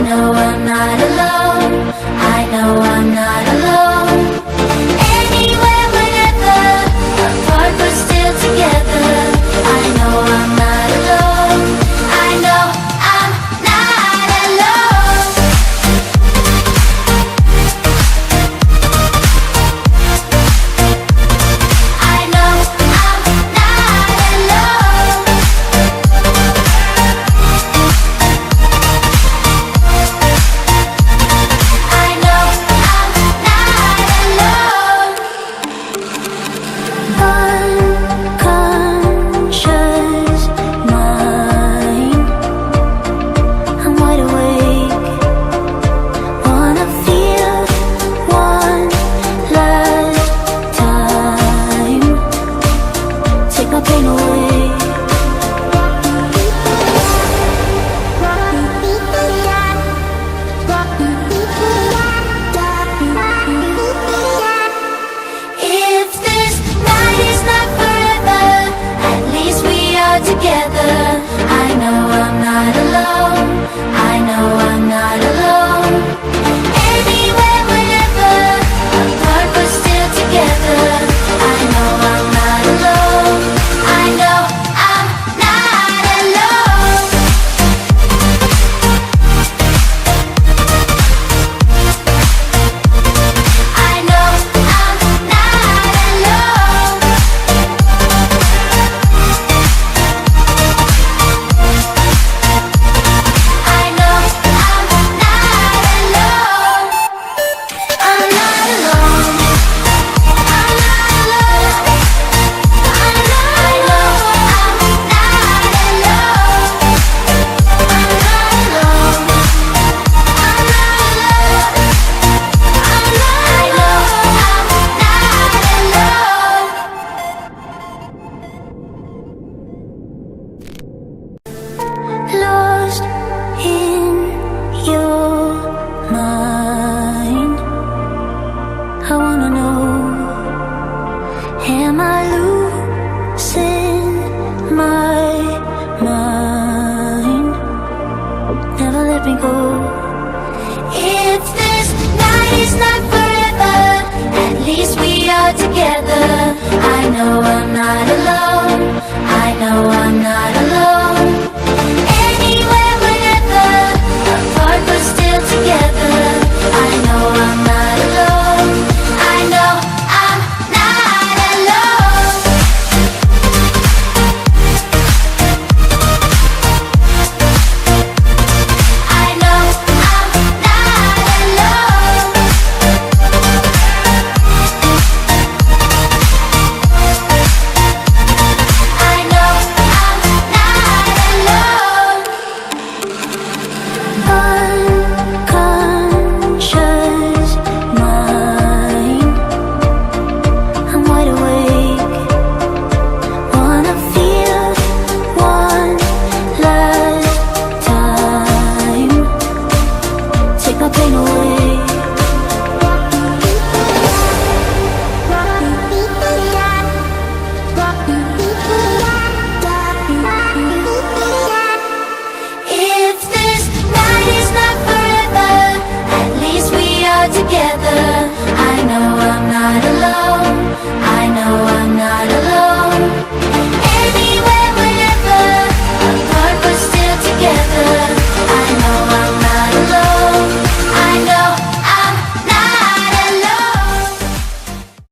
know I'm not alone. I know I'm not alone. Anywhere, whenever, apart but still together. I know I'm not alone. I know I'm not alone. I know I'm not alone. I know I'm not alone. Unconscious mind, I'm wide awake. Wanna feel one last time. Take my pain away. If this night is not forever, at least we are together. I know I'm not alone. I know I'm not alone. Anywhere, whenever, apart but still together. I know I'm not alone. I know I'm not alone. I know I'm not alone. I know I'm not alone. I'm not alone. I'm not alone. I know I'm not alone. I'm not alone. I'm not alone. I know I'm not alone. Lost in your mind, I wanna know, am I losing my mind? Never let me go. If this night is not forever, at least we are together. I know I'm not alone. I know I'm not